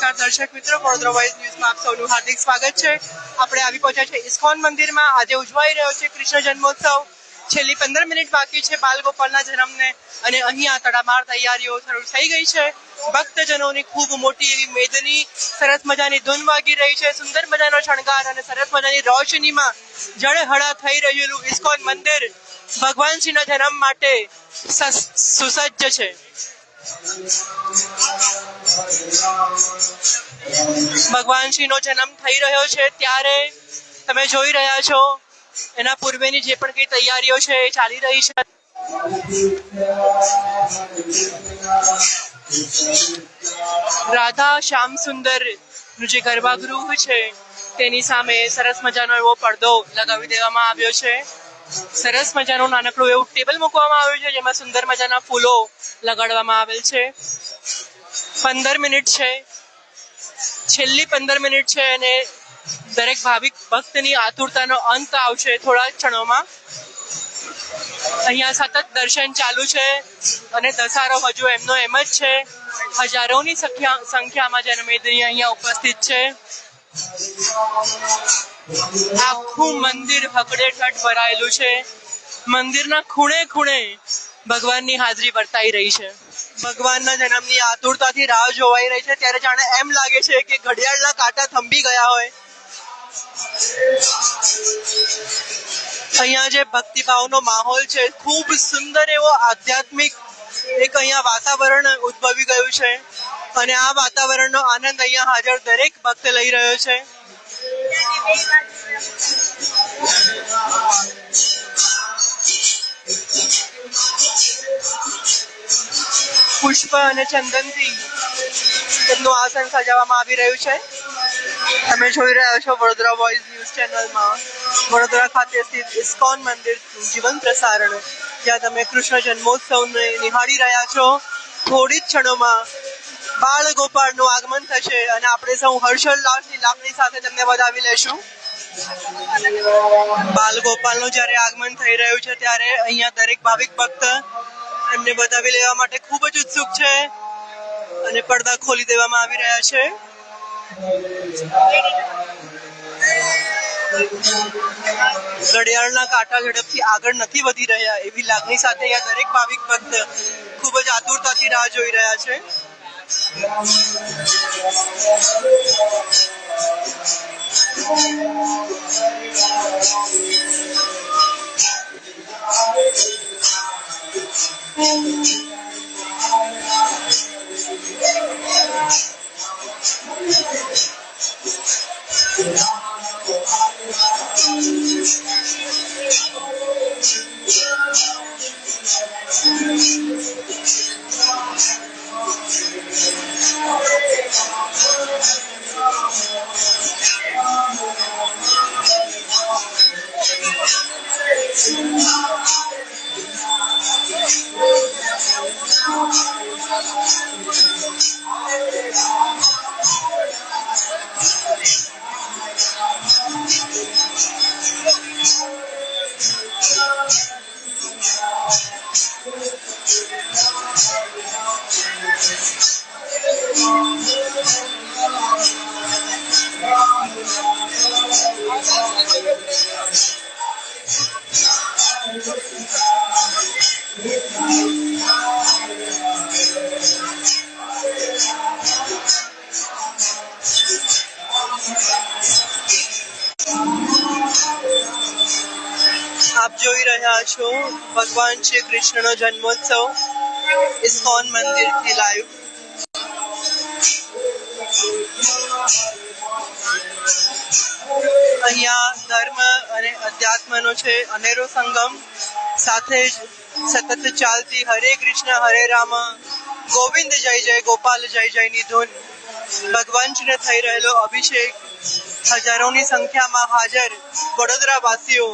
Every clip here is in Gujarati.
નમસ્કાર દર્શક મિત્રો, વડોદરા વોઇસ ન્યૂઝમાં આપ સૌનું હાર્દિક સ્વાગત છે. આપણે આવી પહોંચ્યા છે ઇસ્કોન મંદિરમાં. આજે ઉજવાઈ રહ્યો છે કૃષ્ણ જન્મોત્સવ. છેલ્લી 15 મિનિટ બાકી છે બાલગોપાલના જન્મને અને અહીંયા તડામાર તૈયારીઓ શરૂ થઈ ગઈ છે. ભક્તજનોની ખૂબ મોટી એવી મેદની સરસ મજાની ધૂન વાગી રહી છે. સુંદર મજાનો શણગાર અને સરસ મજાની રોશનીમાં જળહળા થઈ રહેલું ઇસ્કોન મંદિર ભગવાન શ્રીના જન્મ માટે સુસજ્જ છે. ભગવાન શ્રીનો જન્મ થઈ રહ્યો છે ત્યારે તમે જોઈ રહ્યા છો એના પૂર્વેની જે પણ કઈ તૈયારીઓ છે એ ચાલી રહી છે. રાધા શ્યામ સુંદર નું જે ગર્ભાગૃહ છે તેની સામે સરસ મજાનો એવો પડદો લગાવી દેવામાં આવ્યો છે. સરસ મજાનું નાનકડું એવું ટેબલ મૂકવામાં આવ્યું છે જેમાં સુંદર મજાના ફૂલો લગાડવામાં આવેલ છે. 15 મિનિટ છે, છેલ્લી 15 મિનિટ છે અને દરેક ભાવિક ભક્તની આતુરતાનો અંત આવશે થોડા ક્ષણોમાં. અહીંયા સતત દર્શન ચાલુ છે અને દસારો હજુ એમનો એમ જ છે. હજારોની સંખ્યામાં જનમેદની અહીંયા ઉપસ્થિત છે. આખું મંદિર હકડેઠઠ ભરાયેલું છે. મંદિરના ખૂણે ખૂણે ભગવાનની હાજરી વર્તાઈ રહી છે. ભગવાનના જન્મની આતુરતાથી રાહ જોવાઈ રહી છે ત્યારે જાણે એમ લાગે છે કે ઘડિયાળના કાંટા થંભી ગયા હોય. અહીંયા જે ભક્તિભાવનો માહોલ છે, ખૂબ સુંદર એવો આધ્યાત્મિક એક અહીંયા વાતાવરણ ઉદ્ભવી ગયું છે અને આ વાતાવરણનો આનંદ અહીંયા હાજર દરેક ભક્ત લઈ રહ્યો છે. પુષ્પ અને ચંદનથી તેમનું આસન સજાવવામાં આવી રહ્યું છે. તમે જોઈ રહ્યા છો વડોદરા વોઇસ ન્યૂઝ ચેનલમાં વડોદરા ખાતે સ્થિત ઇસ્કોન મંદિરનું જીવન પ્રસારણ, જ્યાં તમે કૃષ્ણ જન્મોત્સવને નિહાળી રહ્યા છો. થોડી જ ક્ષણોમાં બાળ ગોપાળનું આગમન થશે અને આપણે સૌ હર્ષોલ્લાસની લાગણી સાથે તેમને વધાવી લેશું. બાલ ગોપાલનું જ્યારે આગમન થઈ રહ્યું છે ત્યારે અહીંયા દરેક ભાવિક ભક્ત એમને વધાવી લેવા માટે ખૂબ જ ઉત્સુક છે અને પડદા ખોલી દેવામાં આવી રહ્યા છે. ઘડિયાળના કાંટા ઝડપથી આગળ નથી વધી રહ્યા એવી લાગણી સાથે અહીંયા દરેક ભાવિક ભક્ત ખૂબ જ આતુરતાથી રાહ જોઈ રહ્યા છે. આપ જોઈ રહ્યા છો ભગવાન શ્રી કૃષ્ણનો જન્મોત્સવ ઇસ્કોન મંદિરથી લાઈવ. અહીંયા ધર્મ અને અધ્યાત્મનો છે અનેરો સંગમ, સાથે જ સતત ચાલતી હરે કૃષ્ણ હરે રામ ગોવિંદ જય જય ગોપાલ જય જયની ધૂન. ભગવાનશ્રીને થઈ રહેલો અભિષેક, હજારોની સંખ્યામાં હાજર વડોદરા વાસીઓ.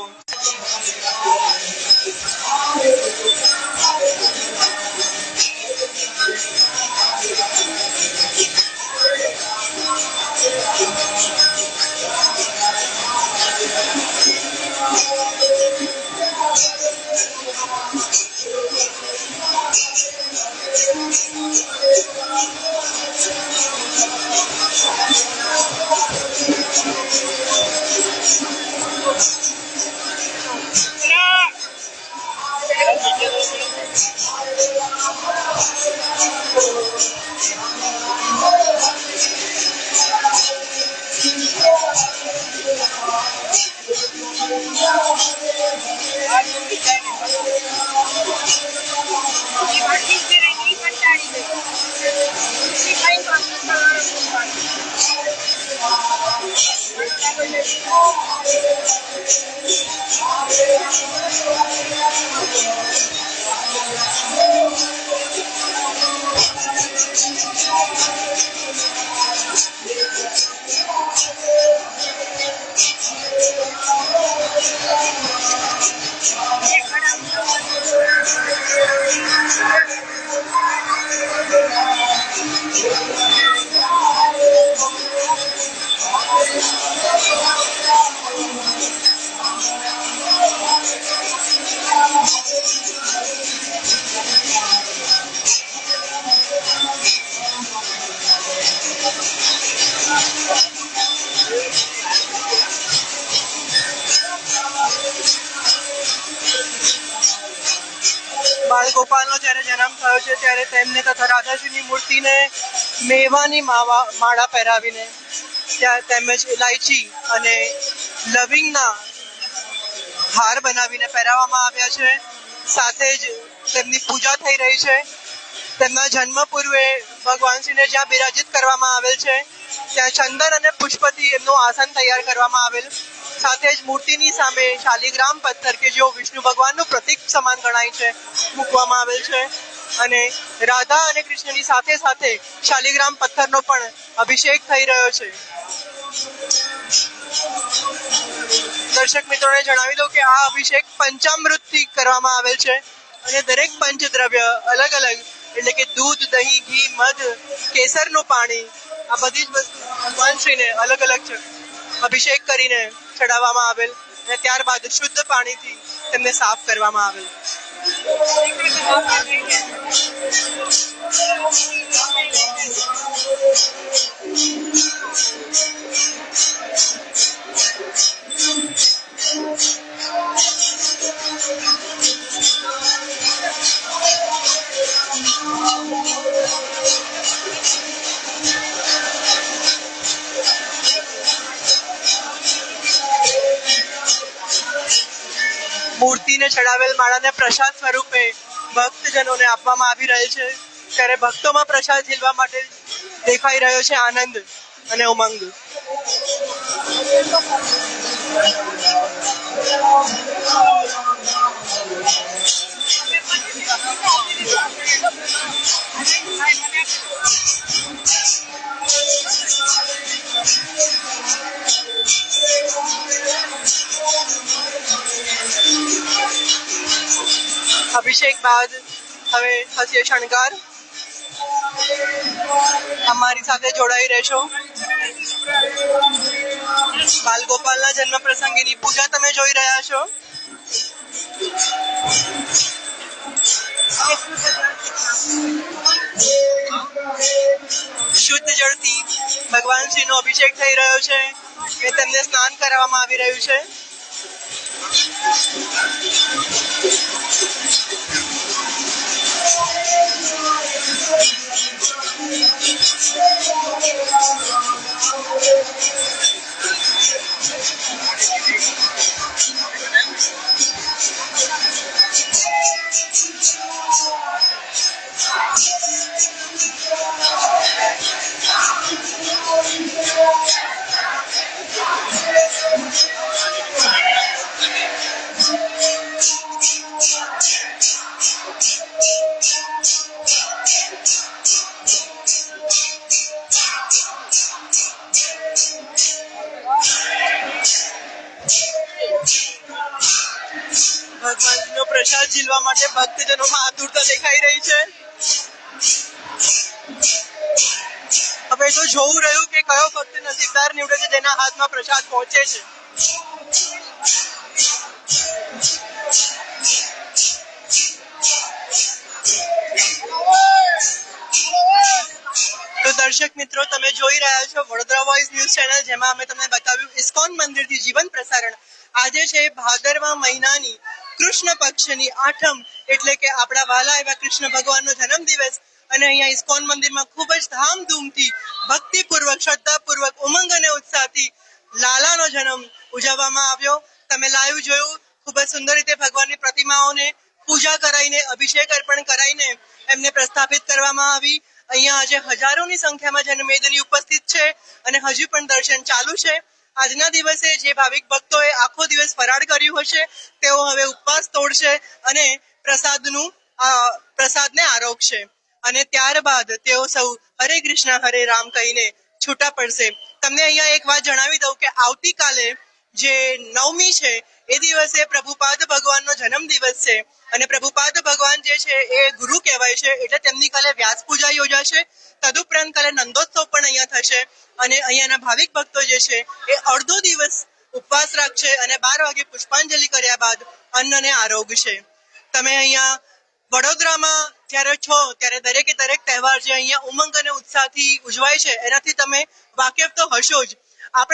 બાળ ગોપાલનો જ્યારે જન્મ થયો છે ત્યારે તેમને તથા રાધાજીની મૂર્તિને મેવાની માળા પહેરાવીને ત્યાં તેમજ ઇલાયચી અને લવિંગના હાર બનાવીને પહેરાવવામાં આવ્યા છે. સાથે જ તેમની પૂજા થઈ રહી છે. તેમના જન્મ પૂર્વે ભગવાન શ્રીને જ્યાં બિરાજિત કરવામાં આવેલ છે ત્યાં ચંદન અને પુષ્પથી એમનું આસન તૈયાર કરવામાં આવેલ. સાથે જ મૂર્તિની સામે શાલિગ્રામ પથ્થર કે જેઓ વિષ્ણુ ભગવાનનું પ્રતીક સમાન ગણાય છે મૂકવામાં આવેલ છે. અને રાધા અને કૃષ્ણની સાથે સાથે શાલિગ્રામ પથ્થરનો પણ અભિષેક થઈ રહ્યો છે. દર્શક મિત્રોને જણાવી દઉં કે આ અભિષેક પંચામૃતથી કરવામાં આવેલ છે અને દરેક પંચદ્રવ્ય અલગ અલગ એટલે કે દૂધ, દહીં, ઘી, મધ, કેસરનું પાણી આ બધી જ વસ્તુ ભગવાન શ્રીને અલગ અલગ અભિષેક કરીને ચડાવવામાં આવેલ અને ત્યારબાદ શુદ્ધ પાણીથી તેમને સાફ કરવામાં આવેલ. મૂર્તિને ચડાવેલ માળાને પ્રસાદ સ્વરૂપે ભક્તજનોને આપવામાં આવી રહેલ છે ત્યારે ભક્તોમાં પ્રસાદ ઝીલવા માટે દેખાઈ રહ્યો છે આનંદ અને ઉમંગ. અભિષેક બાદ હવે થશે શણગાર. અમારી સાથે જોડાઈ રહેશો. બાલગોપાલના જન્મ પ્રસંગેની પૂજા તમે જોઈ રહ્યા છો. શુદ્ધ જળથી ભગવાન શ્રીનો અભિષેક થઈ રહ્યો છે કે તેમને સ્નાન કરાવવામાં આવી રહ્યું છે. ભગવાનનો પ્રસાદ ઝીલવા માટે ભક્તજનોમાં આતુરતા દેખાઈ રહી છે. હવે તો જોવું રહ્યું કે કયો ભક્ત નસીબદાર નીવડે છે જેના હાથમાં પ્રસાદ પહોંચે છે. તો દર્શક મિત્રો, તમે જોઈ રહ્યા છો વડોદરા વોઇસ ન્યૂઝ ચેનલ, જેમાં અમે તમને બતાવ્યું ઇસ્કોન મંદિરથી જીવન પ્રસારણ આજે છે ભાદરવા મહિનાની કૃષ્ણ પક્ષની આઠમ, એટલે કે આપણા વાલા એવા કૃષ્ણ ભગવાનનો જન્મદિવસ. અને અહીંયા ઇસ્કોન મંદિરમાં ખૂબ જ ધામધૂમથી, ભક્તિપૂર્વક, શ્રદ્ધાપૂર્વક, ઉમંગ અને ઉત્સાહથી લાલાનો જન્મ ઉજવવામાં આવ્યો. તમે લાઈવ જોયું, ખૂબ જ સુંદર રીતે ભગવાનની પ્રતિમાઓને પૂજા કરાઈને, અભિષેક અર્પણ કરાઈને એમને પ્રસ્થાપિત કરવામાં આવી. અહીંયા આજે હજારોની સંખ્યામાં જનમેદની ઉપસ્થિત છે અને હજુ પણ દર્શન ચાલુ છે. આજના દિવસે જે ભાવિક ભક્તોએ આખો દિવસ ફરાળ કર્યું હશે તેઓ હવે ઉપવાસ તોડશે અને પ્રસાદને આરોગશે અને ત્યારબાદ તેઓ સૌ હરે કૃષ્ણ હરે રામ કહીને છૂટા પડશે. તમને અહીંયા એક વાત જણાવી દઉં કે આવતીકાલે જે 9મી છે એ દિવસે પ્રભુપાદ ભગવાનનો જન્મદિવસ છે અને પ્રભુપાદ ભગવાન જે છે એ ગુરુ કહેવાય છે, એટલે તેમની કાલે વ્યાસ પૂજા યોજાશે. તદુપરાંત કાલે નંદોત્સવ પણ અહીંયા થશે અને અહીંયાના ભાવિક ભક્તો જે છે એ અડધો દિવસ ઉપવાસ રાખશે અને 12 વાગે પુષ્પાંજલિ કર્યા બાદ અન્નને આરોગશે. તમે અહીંયા વડોદરામાં જ્યારે છો ત્યારે દરેકે દરેક તહેવાર જે અહીંયા ઉમંગ અને ઉત્સાહથી ઉજવાય છે એનાથી તમે વાકેફ તો હશો જ.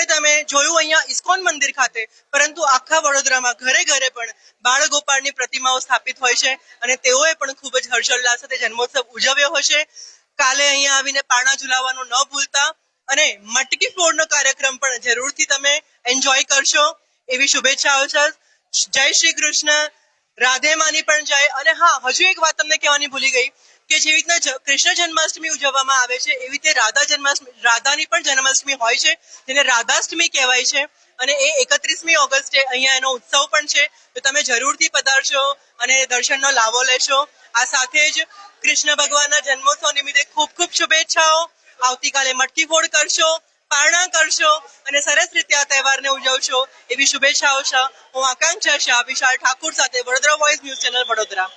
તમે જોયું અહીંયા ઇસ્કોન મંદિર ખાતે, પરંતુ આખા વડોદરામાં ઘરે ઘરે પણ બાળ ગોપાળની પ્રતિમાઓ સ્થાપિત હોય છે અને તેઓએ પણ ખૂબ જ હર્ષોલ્લાસ સાથે જન્મોત્સવ ઉજવ્યો હશે. કાલે અહીંયા આવીને પારણા ઝુલાવવાનું ન ભૂલતા અને મટકી ફોડનો કાર્યક્રમ પણ જરૂરથી તમે એન્જોય કરશો એવી શુભેચ્છાઓ છે. જય શ્રી કૃષ્ણ. રાધે માની પણ જાય. અને હા, હજુ એક વાત તમને કહેવાની ભૂલી ગઈ કે જેવી રીતના કૃષ્ણ જન્માષ્ટમી ઉજવવામાં આવે છે એવી રીતે રાધાની પણ જન્માષ્ટમી હોય છે, જેને રાધાષ્ટમી કહેવાય છે અને એ 31મી ઓગસ્ટે અહીંયા એનો ઉત્સવ પણ છે. તો તમે જરૂરથી પધારશો અને દર્શનનો લાભો લેશો. આ સાથે જ કૃષ્ણ ભગવાનના જન્મોત્સવ નિમિત્તે ખૂબ ખૂબ શુભેચ્છાઓ. આવતીકાલે મટકી ફોડ કરશો, પારણા કરશો અને સરસ રીતે આ તહેવારને ઉજવશો એવી શુભેચ્છાઓ છે. હું આકાંક્ષા શાહ, વિશાલ ઠાકુર સાથે Vadodara voice news channel, Vadodara.